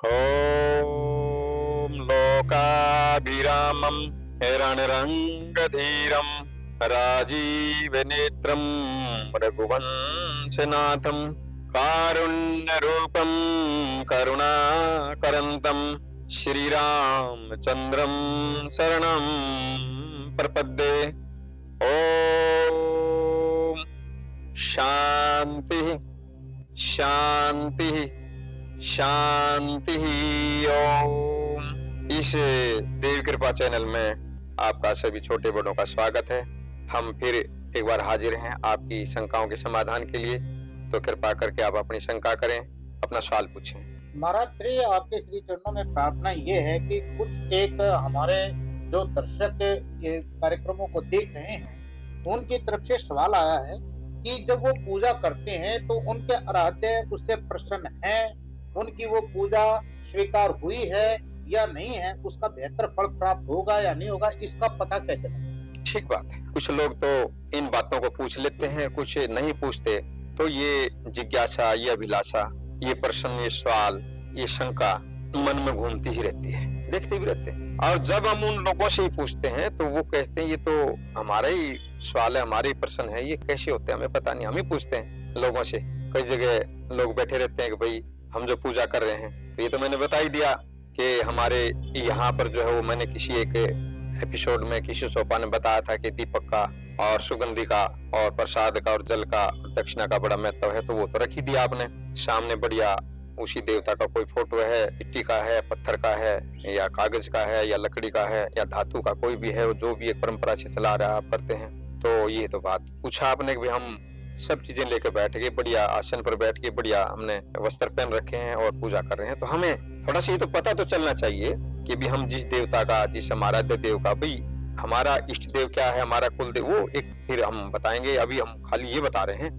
ॐ लोकाभिरामं हिरण्यरङ्गधीरं राजीवनेत्रं रघुवंशनाथं कारुण्यरूपं करुणाकरन्तं श्रीरामचन्द्रं शरणं प्रपद्ये। ॐ शान्तिः शान्तिः शांति। ओम। इस देव कृपा चैनल में आपका सभी छोटे बड़ों का स्वागत है। हम फिर एक बार हाजिर हैं आपकी शंकाओं के समाधान के लिए। तो कृपा करके आप अपनी शंका करें, अपना सवाल पूछें। महाराज श्री आपके श्री चरणों में प्रार्थना ये है कि कुछ एक हमारे जो दर्शक ये कार्यक्रमों को देख रहे हैं उनकी तरफ से सवाल आया है कि जब वो पूजा करते हैं तो उनके आराध्य उससे प्रसन्न है, उनकी वो पूजा स्वीकार हुई है या नहीं है, उसका बेहतर फल प्राप्त होगा या नहीं होगा, इसका पता कैसे लगेगा? ठीक बात है। कुछ लोग तो इन बातों को पूछ लेते हैं, कुछ नहीं पूछते। तो ये जिज्ञासा, ये अभिलाषा, ये प्रश्न, ये सवाल, ये शंका मन में घूमती ही रहती है, देखते भी रहते हैं। और जब हम उन लोगों से ही पूछते हैं तो वो कहते हैं ये तो हमारा ही सवाल है, हमारे ही प्रश्न है, ये कैसे होते हैं हमें पता नहीं। हम ही पूछते हैं लोगों से। कई जगह लोग बैठे रहते हैं कि भाई हम जो पूजा कर रहे हैं, तो ये तो मैंने बता ही दिया कि हमारे यहाँ पर जो है वो मैंने किसी एक एपिसोड में किसी सोपा ने बताया था कि दीपक का और सुगंधी का और प्रसाद का और जल का दक्षिणा का बड़ा महत्व है। तो वो तो रख ही दिया आपने सामने। बढ़िया उसी देवता का कोई फोटो है, मिट्टी का है, पत्थर का है, या कागज का है, या लकड़ी का है, या धातु का, कोई भी है, जो भी एक परंपरा से चला रहा है आप करते हैं। तो ये तो बात पूछा आपने कि हम सब चीजें लेकर बैठ गए, बढ़िया आसन पर बैठ के बढ़िया हमने वस्त्र पहन रखे हैं और पूजा कर रहे हैं। तो हमें थोड़ा सा ये तो पता तो चलना चाहिए कि भी हम जिस देवता का, जिस हमारा देव का, भाई हमारा इष्ट देव क्या है, हमारा कुल देव, वो एक फिर हम बताएंगे। अभी हम खाली ये बता रहे हैं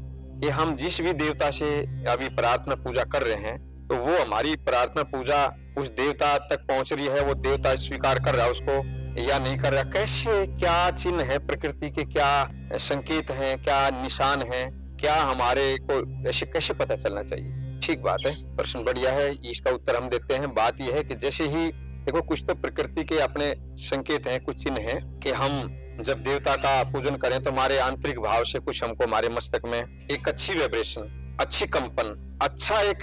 कि हम जिस भी देवता से अभी प्रार्थना पूजा कर रहे हैं तो वो हमारी प्रार्थना पूजा उस देवता तक पहुंच रही है, वो देवता स्वीकार कर रहा है उसको या नहीं कर रहा, कैसे, क्या चिन्ह है प्रकृति के, क्या संकेत हैं, क्या निशान हैं, क्या हमारे को ऐसे कैसे पता चलना चाहिए। ठीक बात है, प्रश्न बढ़िया है, इसका उत्तर हम देते हैं। बात यह है कि जैसे ही देखो कुछ तो प्रकृति के अपने संकेत हैं, कुछ चिन्ह हैं कि हम जब देवता का पूजन करें तो हमारे आंतरिक भाव से कुछ हमको हमारे मस्तक में एक अच्छी वाइब्रेशन, अच्छी कंपन, अच्छा एक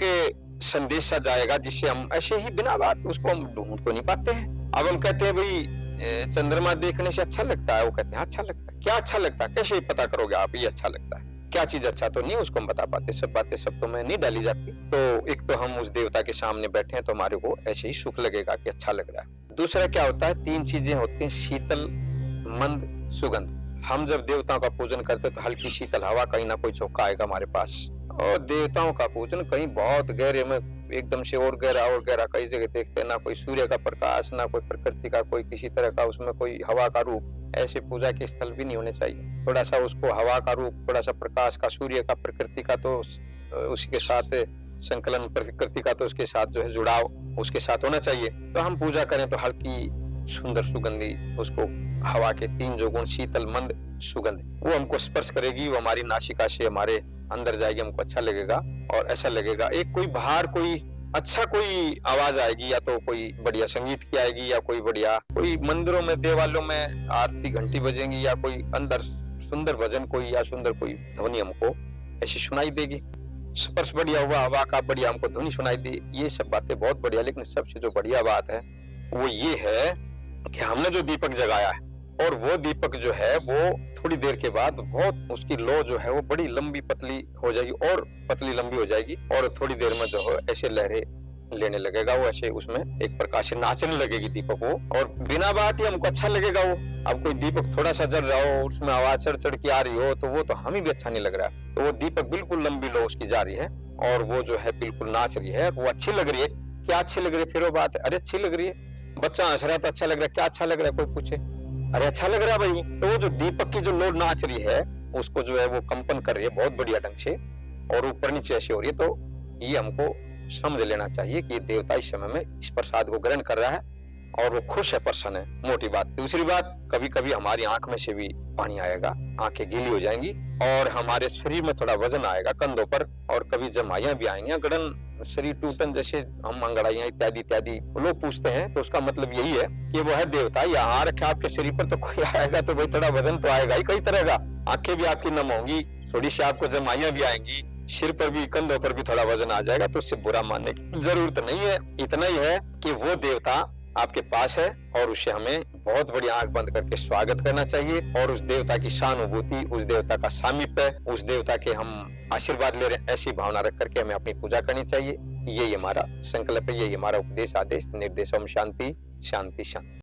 संदेशा जाएगा, जिससे हम ऐसे ही बिना बात उसको हम ढूंढ तो नहीं पाते हैं। अब हम कहते हैं भाई चंद्रमा देखने से अच्छा लगता है, वो कहते हैं अच्छा लगता है। क्या अच्छा लगता है, कैसे पता करोगे आप ये अच्छा लगता है? क्या चीज अच्छा तो नहीं उसको हम बता पाते। सब बातें सब तो में नहीं डाली जाती। तो एक तो हम उस देवता के सामने बैठे हैं तो हमारे को ऐसे ही सुख लगेगा कि अच्छा लग रहा है। दूसरा क्या होता है, तीन चीजें होती हैं, शीतल, मंद, सुगंध। हम जब देवताओं का पूजन करते हैं तो हल्की शीतल हवा, कहीं ना कोई झोंका आएगा हमारे पास। और देवताओं का पूजन कहीं बहुत गहरे में एकदम से और गहरा कई जगह देखते हैं, ना कोई सूर्य का प्रकाश, ना कोई प्रकृति का कोई किसी तरह का उसमें कोई हवा का रूप। ऐसे पूजा के स्थल भी नहीं होने चाहिए। थोड़ा सा उसको हवा का रूप, थोड़ा सा प्रकाश का, सूर्य का, प्रकृति का, तो उसके साथ संकलन, प्रकृति का तो उसके साथ जो है जुड़ाव उसके साथ होना चाहिए। तो हम पूजा करें तो हल्की सुंदर सुगंधी, उसको हवा के तीन जो गुण, शीतल, मंद, सुगंध, वो हमको स्पर्श करेगी, वो हमारी नासिका से हमारे अंदर जाएगी, हमको अच्छा लगेगा। और ऐसा लगेगा एक कोई बाहर कोई अच्छा कोई आवाज आएगी, या तो कोई बढ़िया संगीत की आएगी, या कोई बढ़िया कोई मंदिरों में, देवालयों में आरती घंटी बजेंगी, या कोई अंदर सुंदर भजन कोई, या सुंदर कोई ध्वनि हमको ऐसी सुनाई देगी। स्पर्श बढ़िया हुआ हवा का, बढ़िया हमको ध्वनि सुनाई दी। ये सब बातें बहुत बढ़िया, लेकिन सबसे जो बढ़िया बात है वो ये है कि हमने जो दीपक जगाया है, और वो दीपक जो है वो थोड़ी देर के बाद बहुत उसकी लो जो है वो बड़ी लंबी पतली हो जाएगी, और पतली लंबी हो जाएगी, और थोड़ी देर में जो है ऐसे लहरें लेने लगेगा वो, ऐसे उसमें एक प्रकार से नाचने लगेगी दीपक वो, और बिना बात ही हमको अच्छा लगेगा वो। अब कोई दीपक थोड़ा सा जल रहा हो, उसमें आवाज चढ़ चढ़ के आ रही हो, तो वो तो हमें भी अच्छा नहीं लग रहा है। तो वो दीपक बिल्कुल लंबी लो उसकी जा रही है, और वो जो है बिल्कुल नाच रही है, वो अच्छी लग रही है। क्या अच्छी लग रही है? फिर वो बात है, अरे अच्छी लग रही है, बच्चा हंस रहा है तो अच्छा लग रहा है। क्या अच्छा लग रहा है? कोई पूछे, अरे अच्छा लग रहा है भाई। तो वो जो दीपक की जो लो नाच रही है, उसको जो है वो कंपन कर रही है बहुत बढ़िया ढंग से, और ऊपर नीचे ऐसे हो रही है। तो ये हमको समझ लेना चाहिए कि ये देवता इस समय में इस प्रसाद को ग्रहण कर रहा है, और वो खुश है, प्रसन्न है। मोटी बात। दूसरी बात, कभी कभी हमारी आंख में से भी पानी आएगा, आंखें गीली हो जाएंगी, और हमारे शरीर में थोड़ा वजन आएगा कंधों पर, और कभी जमाइयां भी आएंगी, गड़न शरीर टूटन जैसे हम अंगड़ाइयां इत्यादि इत्यादि लोग पूछते हैं, तो उसका मतलब यही है कि वो है देवता यहाँ रखे आपके शरीर पर, तो कोई आएगा तो भाई थोड़ा वजन तो आएगा ही कई तरह का, आंखें भी आपकी नम होंगी, थोड़ी सी आपको जमाइयां भी आएंगी, सिर पर भी कंधों पर भी थोड़ा वजन आ जाएगा, तो उससे बुरा मानने की जरूरत नहीं है। इतना ही है कि वो देवता आपके पास है और उसे हमें बहुत बड़ी आंख बंद करके स्वागत करना चाहिए और उस देवता की सहानुभूति, उस देवता का सामीप्य, उस देवता के हम आशीर्वाद ले रहे हैं, ऐसी भावना रख करके हमें अपनी पूजा करनी चाहिए। यही हमारा संकल्प है, यही हमारा उपदेश, आदेश, निर्देश। ओम शांति शांति शांति।